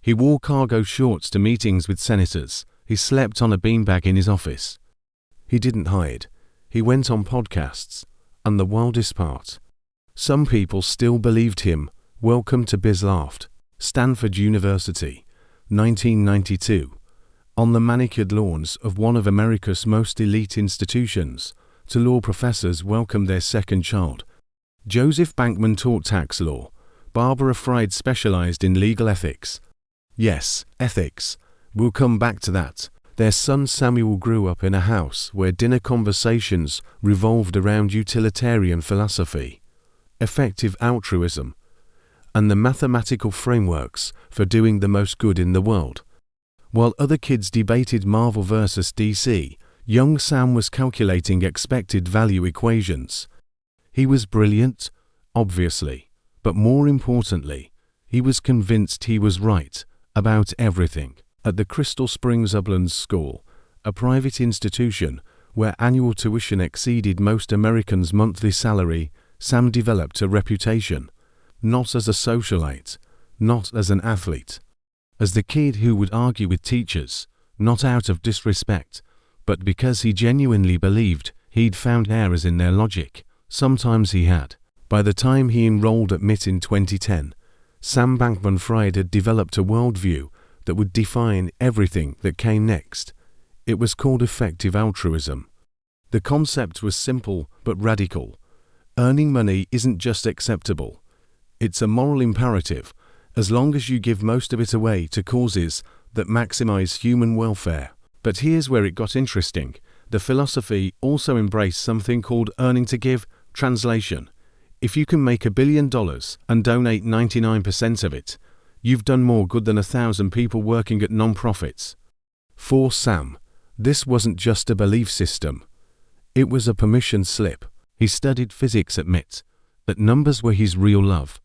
He wore cargo shorts to meetings with senators. He slept on a beanbag in his office. He didn't hide. He went on podcasts. And the wildest part, some people still believed him. Welcome to BizLoft, Stanford University, 1992. On the manicured lawns of one of America's most elite institutions, two law professors welcomed their second child. Joseph Bankman taught tax law. Barbara Fried specialized in legal ethics. Yes, ethics. We'll come back to that. Their son Samuel grew up in a house where dinner conversations revolved around utilitarian philosophy, effective altruism, and the mathematical frameworks for doing the most good in the world. While other kids debated Marvel versus DC, young Sam was calculating expected value equations. He was brilliant, obviously, but more importantly, he was convinced he was right about everything. At the Crystal Springs Uplands School, a private institution where annual tuition exceeded most Americans' monthly salary, Sam developed a reputation, not as a socialite, not as an athlete, as the kid who would argue with teachers, not out of disrespect, but because he genuinely believed he'd found errors in their logic. Sometimes he had. By the time he enrolled at MIT in 2010, Sam Bankman-Fried had developed a worldview that would define everything that came next. It was called effective altruism. The concept was simple but radical. Earning money isn't just acceptable. It's a moral imperative, as long as you give most of it away to causes that maximize human welfare. But here's where it got interesting. The philosophy also embraced something called earning to give. Translation: if you can make $1 billion and donate 99% of it, you've done more good than 1,000 people working at non-profits. For Sam, this wasn't just a belief system. It was a permission slip. He studied physics at MIT, that numbers were his real love.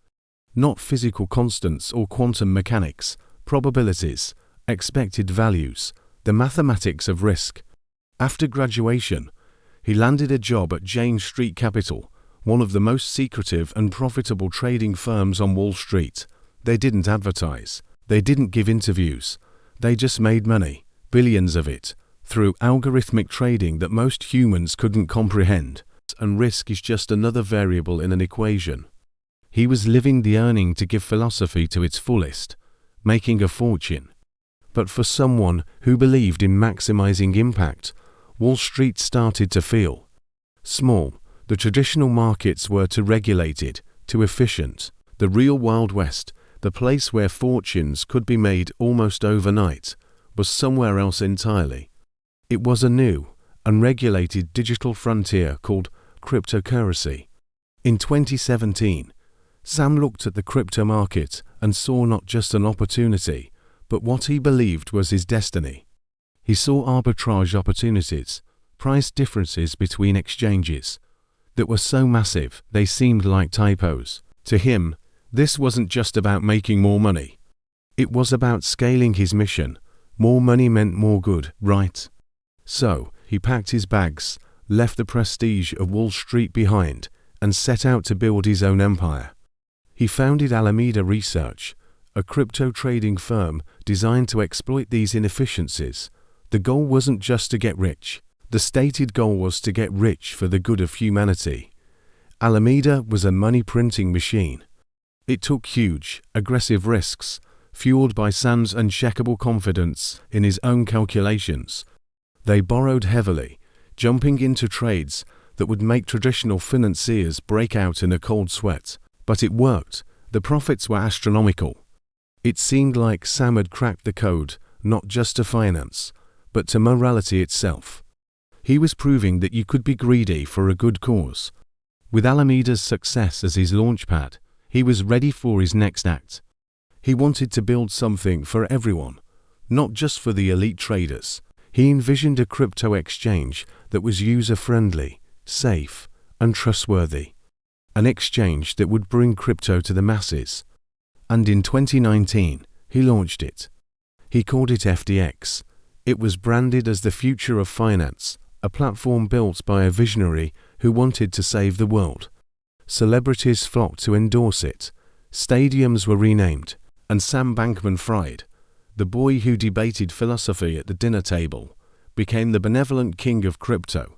Not physical constants or quantum mechanics, probabilities, expected values, the mathematics of risk. After graduation, he landed a job at Jane Street Capital, one of the most secretive and profitable trading firms on Wall Street. They didn't advertise. They didn't give interviews. They just made money, billions of it, through algorithmic trading that most humans couldn't comprehend. And risk is just another variable in an equation. He was living the earning to give philosophy to its fullest, making a fortune. But for someone who believed in maximizing impact, Wall Street started to feel small. The traditional markets were too regulated, too efficient. The real Wild West, the place where fortunes could be made almost overnight, was somewhere else entirely. It was a new, unregulated digital frontier called cryptocurrency. In 2017, Sam looked at the crypto market and saw not just an opportunity, but what he believed was his destiny. He saw arbitrage opportunities, price differences between exchanges, that were so massive they seemed like typos. To him, this wasn't just about making more money. It was about scaling his mission. More money meant more good, right? So, he packed his bags, left the prestige of Wall Street behind, and set out to build his own empire. He founded Alameda Research, a crypto trading firm designed to exploit these inefficiencies. The goal wasn't just to get rich. The stated goal was to get rich for the good of humanity. Alameda was a money-printing machine. It took huge, aggressive risks, fueled by Sam's unshakable confidence in his own calculations. They borrowed heavily, jumping into trades that would make traditional financiers break out in a cold sweat. But it worked. The profits were astronomical. It seemed like Sam had cracked the code, not just to finance, but to morality itself. He was proving that you could be greedy for a good cause. With Alameda's success as his launchpad, he was ready for his next act. He wanted to build something for everyone, not just for the elite traders. He envisioned a crypto exchange that was user-friendly, safe, and trustworthy. An exchange that would bring crypto to the masses. And in 2019, he launched it. He called it FTX. It was branded as the future of finance, a platform built by a visionary who wanted to save the world. Celebrities flocked to endorse it. Stadiums were renamed, and Sam Bankman-Fried, the boy who debated philosophy at the dinner table, became the benevolent king of crypto.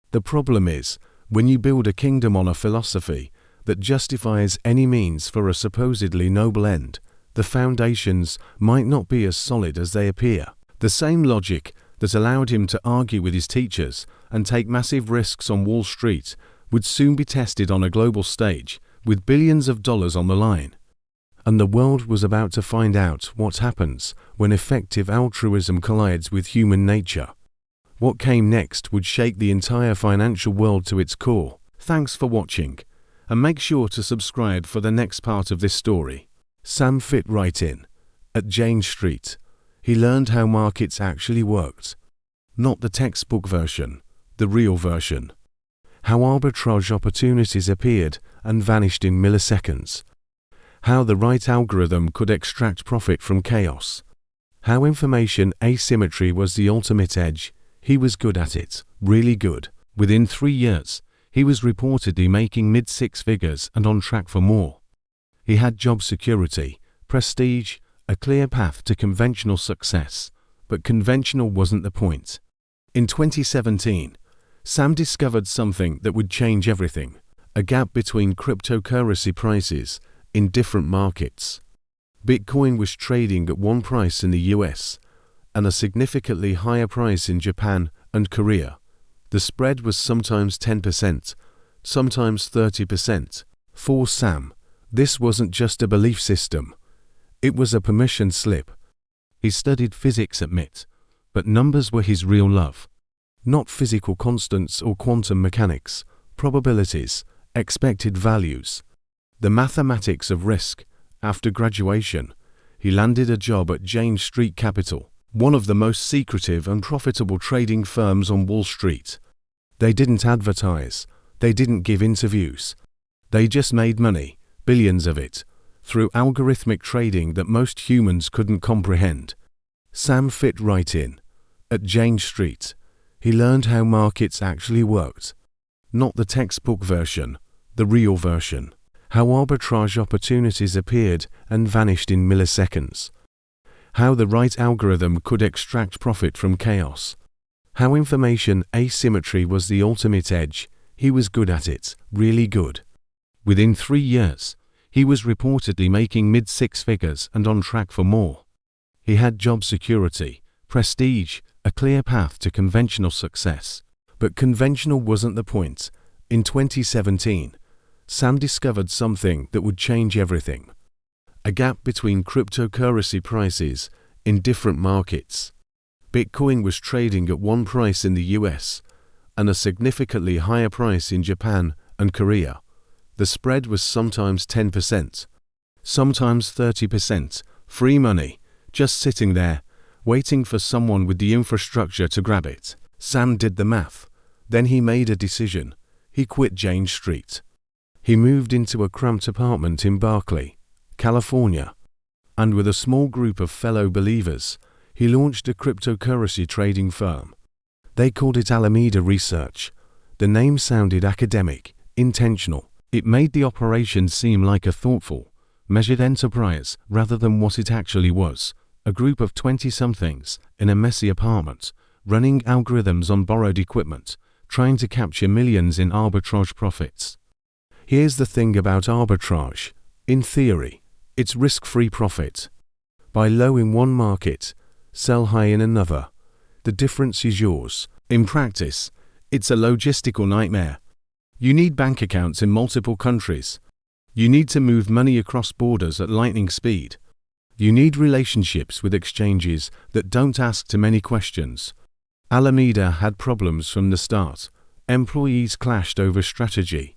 The problem is, when you build a kingdom on a philosophy that justifies any means for a supposedly noble end, the foundations might not be as solid as they appear. The same logic that allowed him to argue with his teachers and take massive risks on Wall Street would soon be tested on a global stage with billions of dollars on the line. And the world was about to find out what happens when effective altruism collides with human nature. What came next would shake the entire financial world to its core. Thanks for watching, and make sure to subscribe for the next part of this story. Sam fit right in. At Jane Street, he learned how markets actually worked. Not the textbook version, the real version. How arbitrage opportunities appeared and vanished in milliseconds. How the right algorithm could extract profit from chaos. How information asymmetry was the ultimate edge. He was good at it, really good. Within 3 years, he was reportedly making mid-six figures and on track for more. He had job security, prestige, a clear path to conventional success, but conventional wasn't the point. In 2017, Sam discovered something that would change everything: a gap between cryptocurrency prices in different markets. Bitcoin was trading at one price in the US and a significantly higher price in Japan and Korea. The spread was sometimes 10%, sometimes 30%. For Sam, this wasn't just a belief system. It was a permission slip. He studied physics at MIT, but numbers were his real love. Not physical constants or quantum mechanics, probabilities, expected values. The mathematics of risk. After graduation, he landed a job at Jane Street Capital, one of the most secretive and profitable trading firms on Wall Street. They didn't advertise, they didn't give interviews. They just made money, billions of it, through algorithmic trading that most humans couldn't comprehend. Sam fit right in. At Jane Street, he learned how markets actually worked. Not the textbook version, the real version. How arbitrage opportunities appeared and vanished in milliseconds. How the right algorithm could extract profit from chaos. How information asymmetry was the ultimate edge. He was good at it, really good. Within 3 years, he was reportedly making mid-six figures and on track for more. He had job security, prestige, a clear path to conventional success. But conventional wasn't the point. In 2017, Sam discovered something that would change everything. A gap between cryptocurrency prices in different markets. Bitcoin was trading at one price in the US and a significantly higher price in Japan and Korea. The spread was sometimes 10%, sometimes 30%, free money, just sitting there, waiting for someone with the infrastructure to grab it. Sam did the math. Then he made a decision. He quit Jane Street. He moved into a cramped apartment in Berkeley, California, and with a small group of fellow believers, he launched a cryptocurrency trading firm. They called it Alameda Research. The name sounded academic, intentional. It made the operation seem like a thoughtful, measured enterprise rather than what it actually was: a group of 20-somethings in a messy apartment, running algorithms on borrowed equipment, trying to capture millions in arbitrage profits. Here's the thing about arbitrage. In theory, it's risk-free profit. Buy low in one market, sell high in another. The difference is yours. In practice, it's a logistical nightmare. You need bank accounts in multiple countries. You need to move money across borders at lightning speed. You need relationships with exchanges that don't ask too many questions. Alameda had problems from the start. Employees clashed over strategy.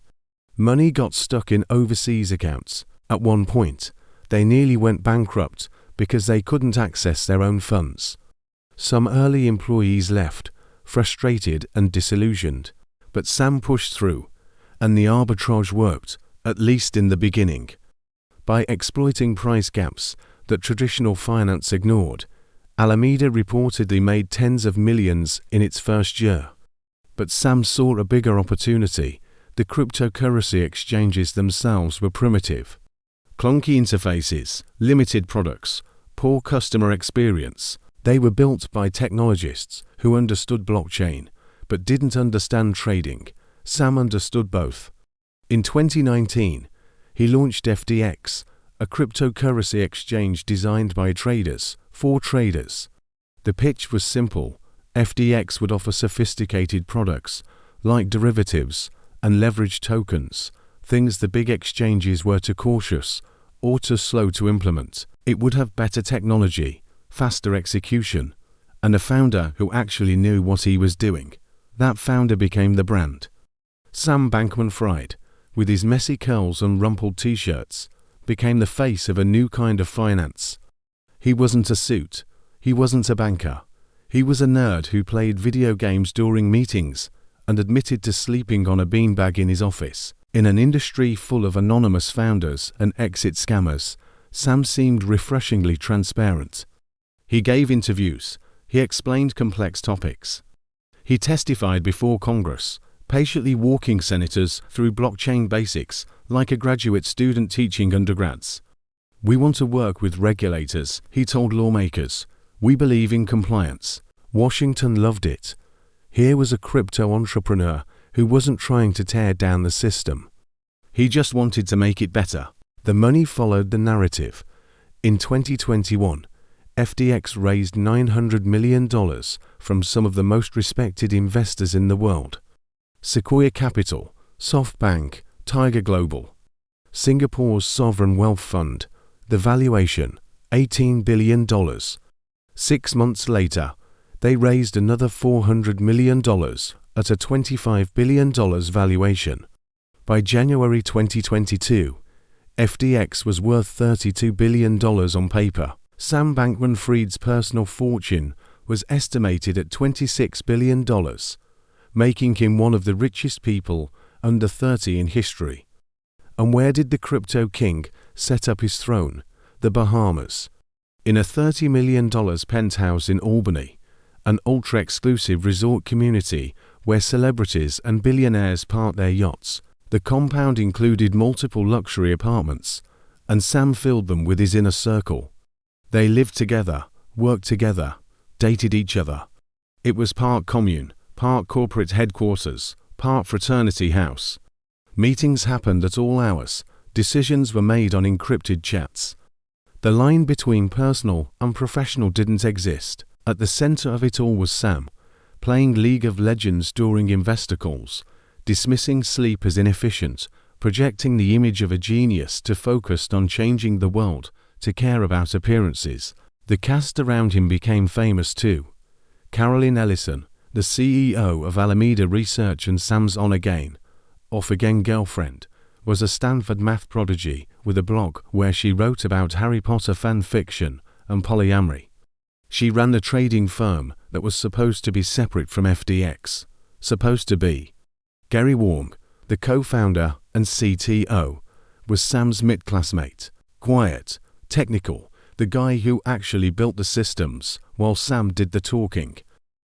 Money got stuck in overseas accounts. At one point, they nearly went bankrupt because they couldn't access their own funds. Some early employees left, frustrated and disillusioned. But Sam pushed through, and the arbitrage worked, at least in the beginning. By exploiting price gaps that traditional finance ignored, Alameda reportedly made tens of millions in its first year. But Sam saw a bigger opportunity. The cryptocurrency exchanges themselves were primitive. Clunky interfaces, limited products, Poor customer experience. They were built by technologists who understood blockchain, but didn't understand trading. Sam understood both. In 2019, he launched FTX, a cryptocurrency exchange designed by traders, for traders. The pitch was simple. FTX would offer sophisticated products, like derivatives and leveraged tokens, things the big exchanges were too cautious or too slow to implement. It would have better technology, faster execution, and a founder who actually knew what he was doing. That founder became the brand. Sam Bankman-Fried, with his messy curls and rumpled t-shirts, became the face of a new kind of finance. He wasn't a suit. He wasn't a banker. He was a nerd who played video games during meetings and admitted to sleeping on a beanbag in his office. In an industry full of anonymous founders and exit scammers, Sam seemed refreshingly transparent. He gave interviews. He explained complex topics. He testified before Congress, patiently walking senators through blockchain basics like a graduate student teaching undergrads. "We want to work with regulators," he told lawmakers. "We believe in compliance." Washington loved it. Here was a crypto entrepreneur who wasn't trying to tear down the system. He just wanted to make it better. The money followed the narrative. In 2021, FTX raised $900 million from some of the most respected investors in the world. Sequoia Capital, SoftBank, Tiger Global. Singapore's sovereign wealth fund. The valuation, $18 billion. 6 months later, they raised another $400 million at a $25 billion valuation. By January 2022, FTX was worth $32 billion on paper. Sam Bankman-Fried's personal fortune was estimated at $26 billion, making him one of the richest people under 30 in history. And where did the crypto king set up his throne? The Bahamas. In a $30 million penthouse in Albany, an ultra-exclusive resort community where celebrities and billionaires park their yachts. The compound included multiple luxury apartments, and Sam filled them with his inner circle. They lived together, worked together, dated each other. It was part commune, part corporate headquarters, part fraternity house. Meetings happened at all hours. Decisions were made on encrypted chats. The line between personal and professional didn't exist. At the center of it all was Sam, playing League of Legends during investor calls, dismissing sleep as inefficient, projecting the image of a genius to focused on changing the world, to care about appearances. The cast around him became famous too. Carolyn Ellison, the CEO of Alameda Research and Sam's on-again, off-again girlfriend, was a Stanford math prodigy with a blog where she wrote about Harry Potter fan fiction and polyamory. She ran a trading firm that was supposed to be separate from FTX. Supposed to be. Gary Wang, the co-founder and CTO, was Sam's mid-classmate. Quiet, technical, the guy who actually built the systems while Sam did the talking.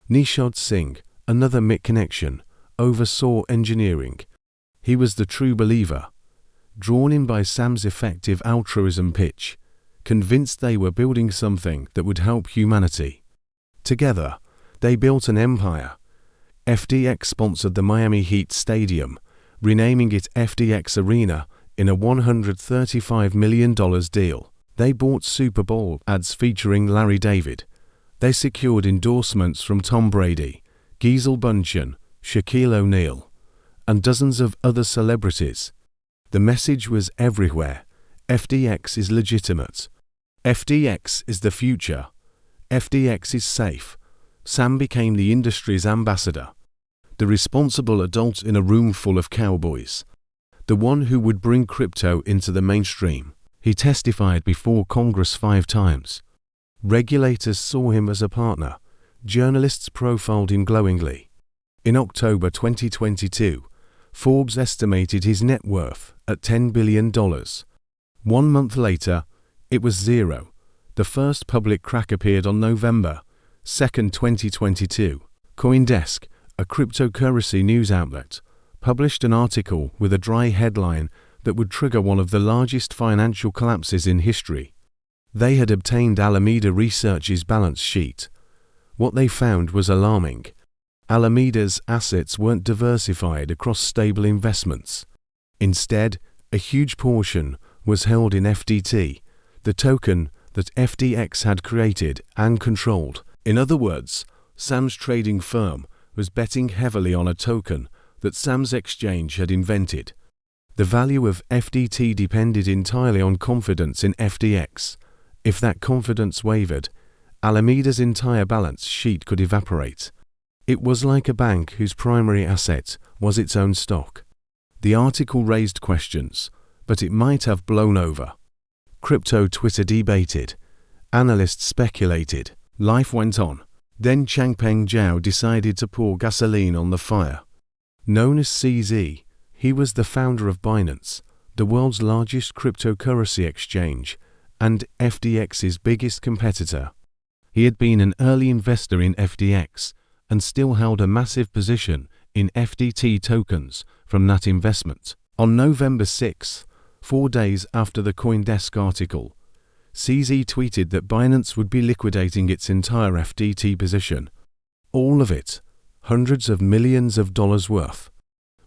Nishad Singh, another MIT connection, oversaw engineering. He was the true believer. Drawn in by Sam's effective altruism pitch, convinced they were building something that would help humanity. Together, they built an empire. FTX sponsored the Miami Heat Stadium, renaming it FTX Arena in a $135 million deal. They bought Super Bowl ads featuring Larry David. They secured endorsements from Tom Brady, Gisele Bündchen, Shaquille O'Neal, and dozens of other celebrities. The message was everywhere. FTX is legitimate. FTX is the future. FTX is safe. Sam became the industry's ambassador. The responsible adult in a room full of cowboys. The one who would bring crypto into the mainstream. He testified before Congress 5 times. Regulators saw him as a partner. Journalists profiled him glowingly. In October 2022, Forbes estimated his net worth at $10 billion. 1 month later, it was zero. The first public crack appeared on November 2, 2022. CoinDesk, a cryptocurrency news outlet, published an article with a dry headline that would trigger one of the largest financial collapses in history. They had obtained Alameda Research's balance sheet. What they found was alarming. Alameda's assets weren't diversified across stable investments. Instead, a huge portion was held in FDT, the token that FTX had created and controlled. In other words, Sam's trading firm was betting heavily on a token that Sam's exchange had invented. The value of FDT depended entirely on confidence in FTX. If that confidence wavered, Alameda's entire balance sheet could evaporate. It was like a bank whose primary asset was its own stock. The article raised questions, but it might have blown over. Crypto Twitter debated. Analysts speculated. Life went on. Then Changpeng Zhao decided to pour gasoline on the fire. Known as CZ, he was the founder of Binance, the world's largest cryptocurrency exchange, and FTX's biggest competitor. He had been an early investor in FTX and still held a massive position in FDT tokens from that investment. On November 6, 4 days after the CoinDesk article, CZ tweeted that Binance would be liquidating its entire FDT position. All of it, hundreds of millions of dollars worth.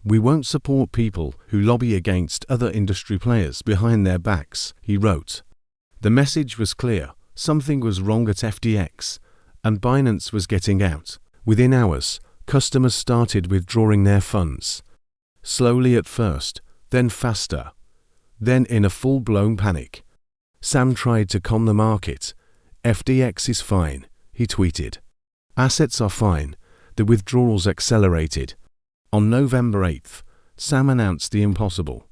"We won't support people who lobby against other industry players behind their backs," he wrote. The message was clear. Something was wrong at FTX, and Binance was getting out. Within hours, customers started withdrawing their funds. Slowly at first, then faster. Then in a full-blown panic. Sam tried to calm the market. "FTX is fine," he tweeted. "Assets are fine." The withdrawals accelerated. On November 8, Sam announced the impossible.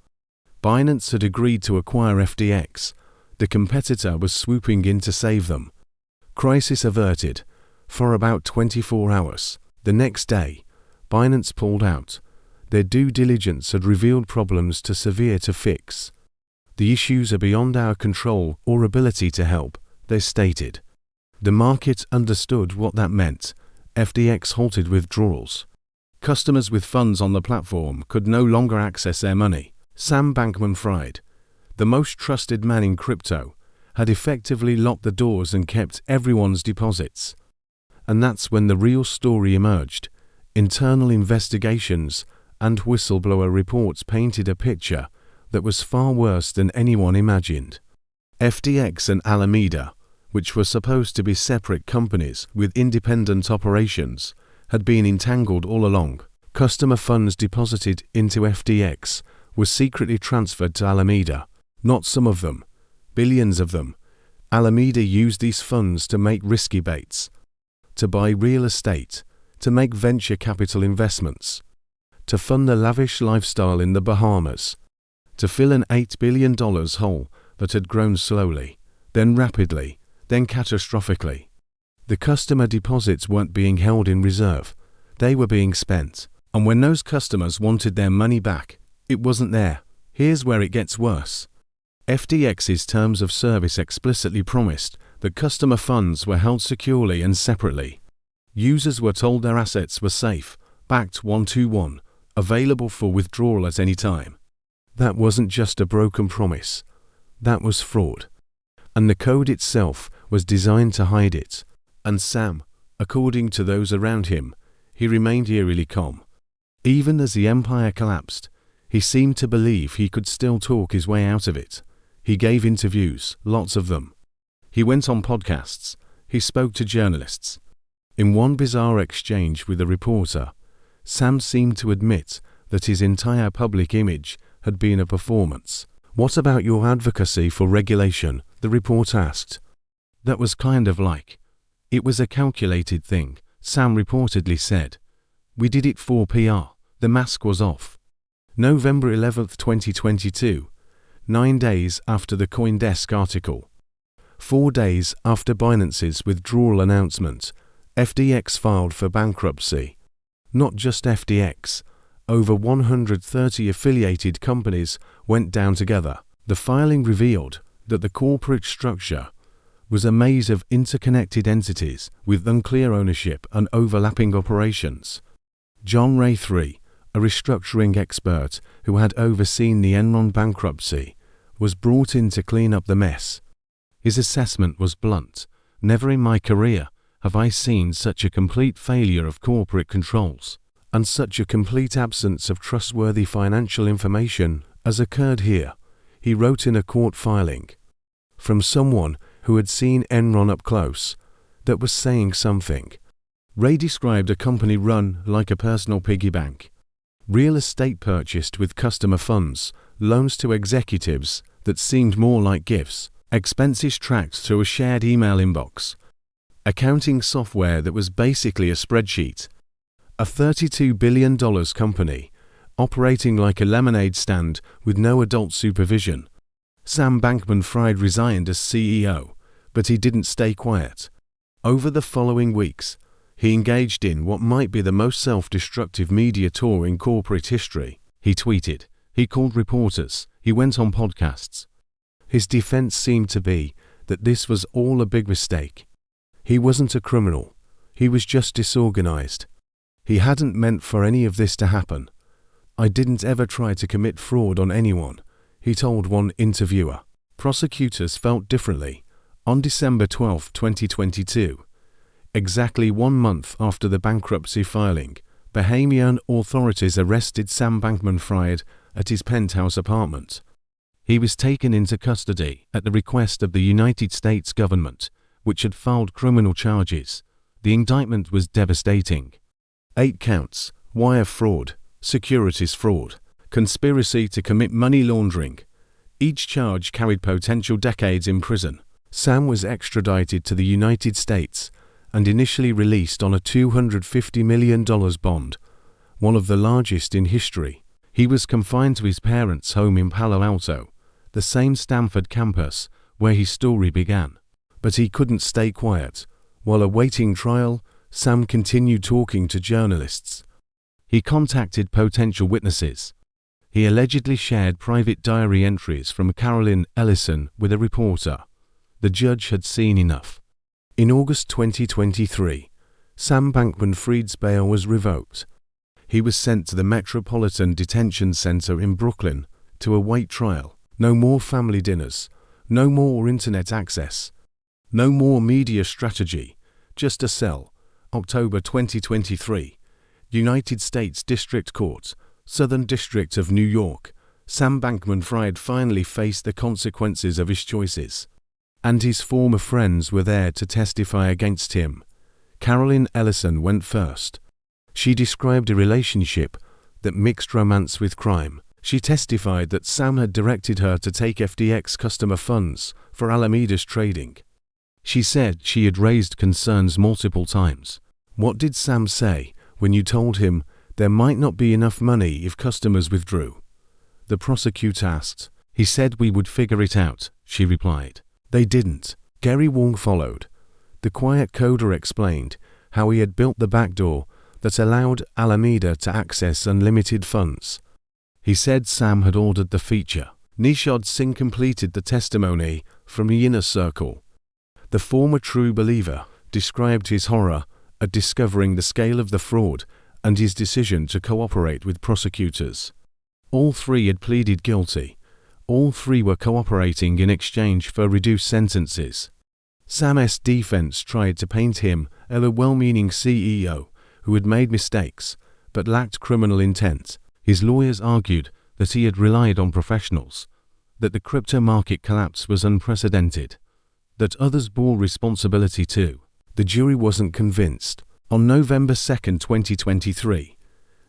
Binance had agreed to acquire FTX. The competitor was swooping in to save them. Crisis averted. For about 24 hours. The next day, Binance pulled out. Their due diligence had revealed problems too severe to fix. "The issues are beyond our control or ability to help," they stated. The market understood what that meant. FTX halted withdrawals. Customers with funds on the platform could no longer access their money. Sam Bankman-Fried, the most trusted man in crypto, had effectively locked the doors and kept everyone's deposits. And that's when the real story emerged. Internal investigations and whistleblower reports painted a picture that was far worse than anyone imagined. FTX and Alameda, which were supposed to be separate companies with independent operations, had been entangled all along. Customer funds deposited into FTX were secretly transferred to Alameda. Not some of them, billions of them. Alameda used these funds to make risky bets, to buy real estate, to make venture capital investments, to fund a lavish lifestyle in the Bahamas, to fill an $8 billion hole that had grown slowly, then rapidly, then catastrophically. The customer deposits weren't being held in reserve, they were being spent. And when those customers wanted their money back, it wasn't there. Here's where it gets worse. FTX's terms of service explicitly promised that customer funds were held securely and separately. Users were told their assets were safe, backed 1-to-1, available for withdrawal at any time. That wasn't just a broken promise. That was fraud. And the code itself was designed to hide it. And Sam, according to those around him, he remained eerily calm. Even as the empire collapsed, he seemed to believe he could still talk his way out of it. He gave interviews, lots of them. He went on podcasts. He spoke to journalists. In one bizarre exchange with a reporter, Sam seemed to admit that his entire public image had been a performance. "What about your advocacy for regulation?" the reporter asked. "That was kind of like. It was a calculated thing," Sam reportedly said. "We did it for PR. The mask was off." November 11, 2022, 9 days after the CoinDesk article. 4 days after Binance's withdrawal announcement, FTX filed for bankruptcy. Not just FTX, over 130 affiliated companies went down together. The filing revealed that the corporate structure was a maze of interconnected entities with unclear ownership and overlapping operations. John Ray III, a restructuring expert who had overseen the Enron bankruptcy, was brought in to clean up the mess. His assessment was blunt. Never in my career have I seen such a complete failure of corporate controls, and such a complete absence of trustworthy financial information as occurred here, he wrote in a court filing. From someone who had seen Enron up close, that was saying something. Ray described a company run like a personal piggy bank. Real estate purchased with customer funds, loans to executives that seemed more like gifts, expenses tracked through a shared email inbox, accounting software that was basically a spreadsheet. A $32 billion company, operating like a lemonade stand with no adult supervision. Sam Bankman-Fried resigned as CEO, but he didn't stay quiet. Over the following weeks, he engaged in what might be the most self-destructive media tour in corporate history. He tweeted, he called reporters, he went on podcasts. His defense seemed to be that this was all a big mistake. He wasn't a criminal. He was just disorganized. He hadn't meant for any of this to happen. I didn't ever try to commit fraud on anyone, he told one interviewer. Prosecutors felt differently. On December 12, 2022, exactly 1 month after the bankruptcy filing, Bahamian authorities arrested Sam Bankman-Fried at his penthouse apartment. He was taken into custody at the request of the United States government, which had filed criminal charges. The indictment was devastating. 8 counts: wire fraud, securities fraud, conspiracy to commit money laundering. Each charge carried potential decades in prison. Sam was extradited to the United States and initially released on a $250 million bond, one of the largest in history. He was confined to his parents' home in Palo Alto, the same Stanford campus where his story began. But he couldn't stay quiet. While awaiting trial, Sam continued talking to journalists. He contacted potential witnesses. He allegedly shared private diary entries from Carolyn Ellison with a reporter. The judge had seen enough. In August 2023, Sam Bankman-Fried's bail was revoked. He was sent to the Metropolitan Detention Center in Brooklyn to await trial. No more family dinners, no more internet access, no more media strategy, just a cell. October 2023, United States District Court, Southern District of New York. Sam Bankman-Fried finally faced the consequences of his choices. And his former friends were there to testify against him. Carolyn Ellison went first. She described a relationship that mixed romance with crime. She testified that Sam had directed her to take FTX customer funds for Alameda's trading. She said she had raised concerns multiple times. What did Sam say when you told him there might not be enough money if customers withdrew? The prosecutor asked. He said we would figure it out, she replied. They didn't. Gary Wong followed. The quiet coder explained how he had built the backdoor that allowed Alameda to access unlimited funds. He said Sam had ordered the feature. Nishad Singh completed the testimony from the inner circle. The former true believer described his horror at discovering the scale of the fraud and his decision to cooperate with prosecutors. All 3 had pleaded guilty. All 3 were cooperating in exchange for reduced sentences. Sam's defense tried to paint him as a well-meaning CEO who had made mistakes but lacked criminal intent. His lawyers argued that he had relied on professionals, that the crypto market collapse was unprecedented, that others bore responsibility too. The jury wasn't convinced. On November 2, 2023,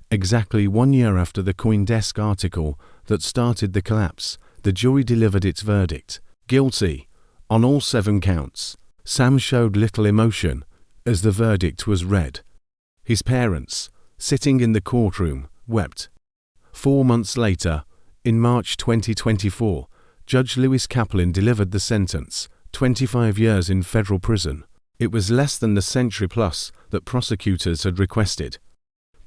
exactly 1 year after the CoinDesk article that started the collapse, the jury delivered its verdict. Guilty on all 7 counts. Sam showed little emotion as the verdict was read. His parents, sitting in the courtroom, wept. 4 months later, in March 2024, Judge Lewis Kaplan delivered the sentence, 25 years in federal prison. It was less than the century plus that prosecutors had requested.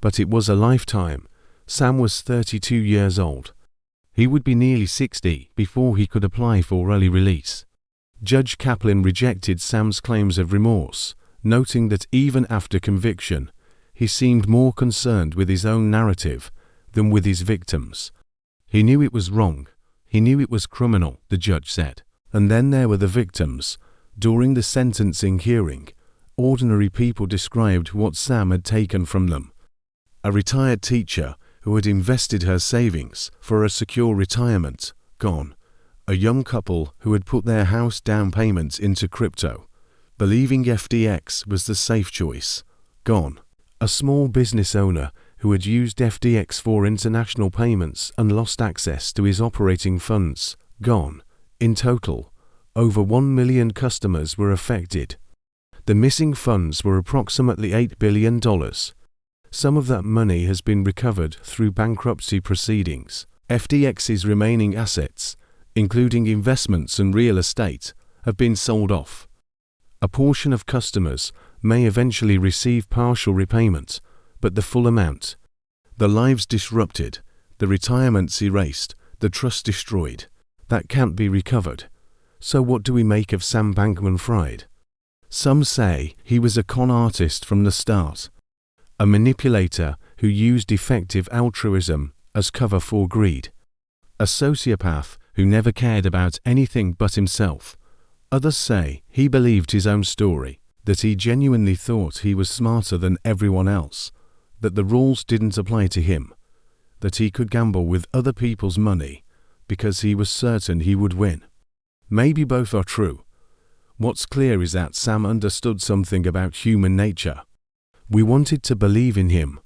But it was a lifetime. Sam was 32 years old. He would be nearly 60 before he could apply for early release. Judge Kaplan rejected Sam's claims of remorse, noting that even after conviction, he seemed more concerned with his own narrative than with his victims. He knew it was wrong. He knew it was criminal, the judge said. And then there were the victims. During the sentencing hearing, ordinary people described what Sam had taken from them. A retired teacher who had invested her savings for a secure retirement, gone. A young couple who had put their house down payments into crypto, believing FTX was the safe choice, gone. A small business owner who had used FTX for international payments and lost access to his operating funds, gone. In total, over 1 million customers were affected. The missing funds were approximately $8 billion. Some of that money has been recovered through bankruptcy proceedings. FTX's remaining assets, including investments and real estate, have been sold off. A portion of customers may eventually receive partial repayment, but the full amount. The lives disrupted, the retirements erased, the trust destroyed. That can't be recovered. So what do we make of Sam Bankman-Fried? Some say he was a con artist from the start, a manipulator who used effective altruism as cover for greed, a sociopath who never cared about anything but himself. Others say he believed his own story, that he genuinely thought he was smarter than everyone else, that the rules didn't apply to him, that he could gamble with other people's money because he was certain he would win. Maybe both are true. What's clear is that Sam understood something about human nature. We wanted to believe in him.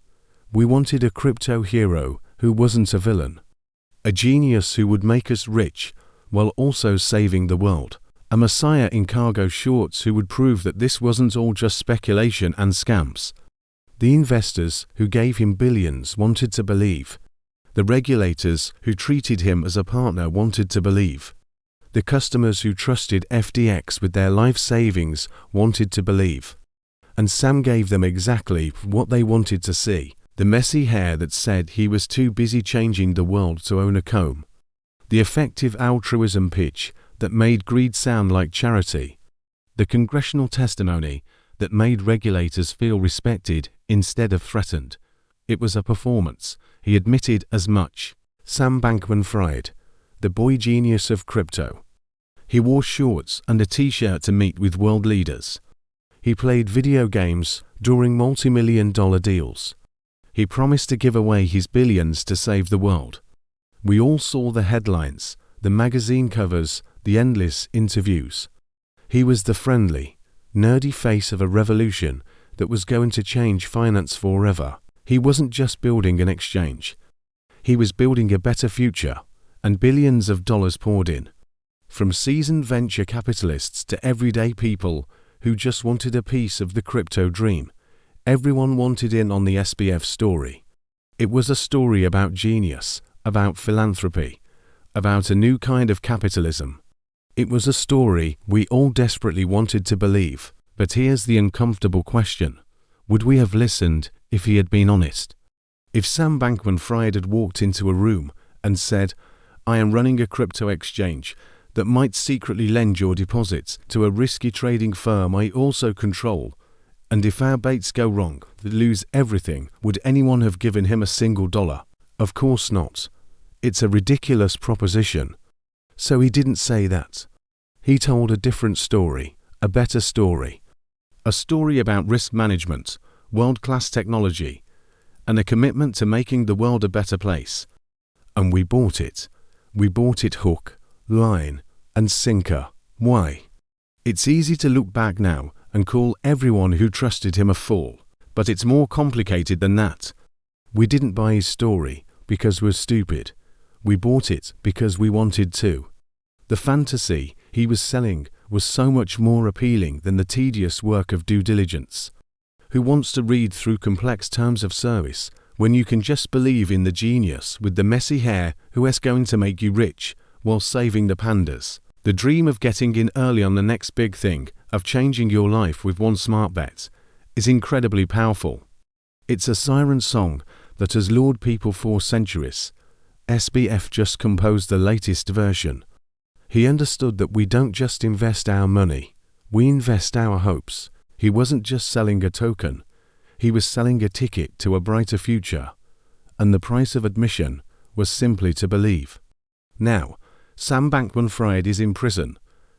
We wanted a crypto hero who wasn't a villain. A genius who would make us rich while also saving the world. A messiah in cargo shorts who would prove that this wasn't all just speculation and scams. The investors who gave him billions wanted to believe. The regulators who treated him as a partner wanted to believe. The customers who trusted FTX with their life savings wanted to believe. And Sam gave them exactly what they wanted to see. The messy hair that said he was too busy changing the world to own a comb. The effective altruism pitch that made greed sound like charity. The congressional testimony that made regulators feel respected instead of threatened. It was a performance. He admitted as much. Sam Bankman-Fried, the boy genius of crypto. He wore shorts and a t-shirt to meet with world leaders. He played video games during multi-million-dollar deals. He promised to give away his billions to save the world. We all saw the headlines, the magazine covers, the endless interviews. He was the friendly, nerdy face of a revolution that was going to change finance forever. He wasn't just building an exchange. He was building a better future, and billions of dollars poured in. From seasoned venture capitalists to everyday people who just wanted a piece of the crypto dream. Everyone wanted in on the SBF story. It was a story about genius, about philanthropy, about a new kind of capitalism. It was a story we all desperately wanted to believe. But here's the uncomfortable question. Would we have listened if he had been honest? If Sam Bankman-Fried had walked into a room and said, "I am running a crypto exchange that might secretly lend your deposits to a risky trading firm I also control, and if our baits go wrong, they lose everything," would anyone have given him a single dollar? Of course not. It's a ridiculous proposition. So he didn't say that. He told a different story, a better story. A story about risk management, world-class technology, and a commitment to making the world a better place. And we bought it. We bought it hook, line, and sinker. Why? It's easy to look back now and call everyone who trusted him a fool, but it's more complicated than that. We didn't buy his story because we're stupid. We bought it because we wanted to. The fantasy he was selling was so much more appealing than the tedious work of due diligence. Who wants to read through complex terms of service when you can just believe in the genius with the messy hair who is going to make you rich while saving the pandas? The dream of getting in early on the next big thing, of changing your life with one smart bet, is incredibly powerful. It's a siren song that has lured people for centuries. SBF just composed the latest version. He understood that we don't just invest our money, we invest our hopes. He wasn't just selling a token, he was selling a ticket to a brighter future. And the price of admission was simply to believe. Now, Sam Bankman-Fried is in prison,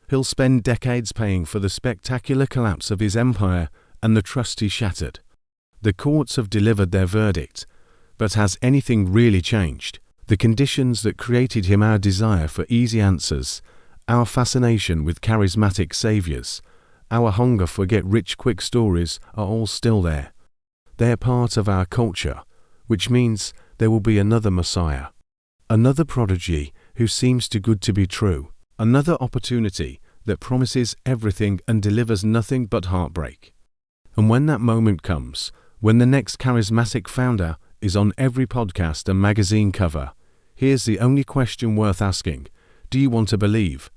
He'll spend decades paying for the spectacular collapse of his empire and the trust he shattered. The courts have delivered their verdict, but has anything really changed? The conditions that created him, our desire for easy answers, our fascination with charismatic saviors, our hunger for get-rich-quick stories are all still there. They're part of our culture, which means there will be another Messiah, another prodigy who seems too good to be true, another opportunity that promises everything and delivers nothing but heartbreak. And when that moment comes, when the next charismatic founder is on every podcast and magazine cover, here's the only question worth asking. Do you want to believe?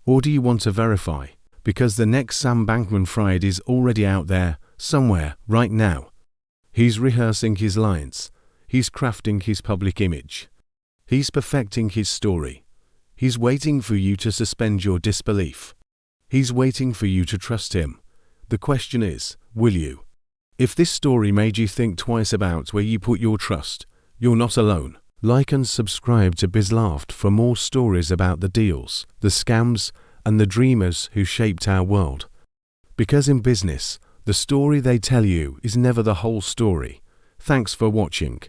Or do you want to verify? Because the next Sam Bankman-Fried is already out there, somewhere, right now. He's rehearsing his lines. He's crafting his public image. He's perfecting his story. He's waiting for you to suspend your disbelief. He's waiting for you to trust him. The question is, will you? If this story made you think twice about where you put your trust, you're not alone. Like and subscribe to BizLoft for more stories about the deals, the scams, and the dreamers who shaped our world. Because in business, the story they tell you is never the whole story. Thanks for watching.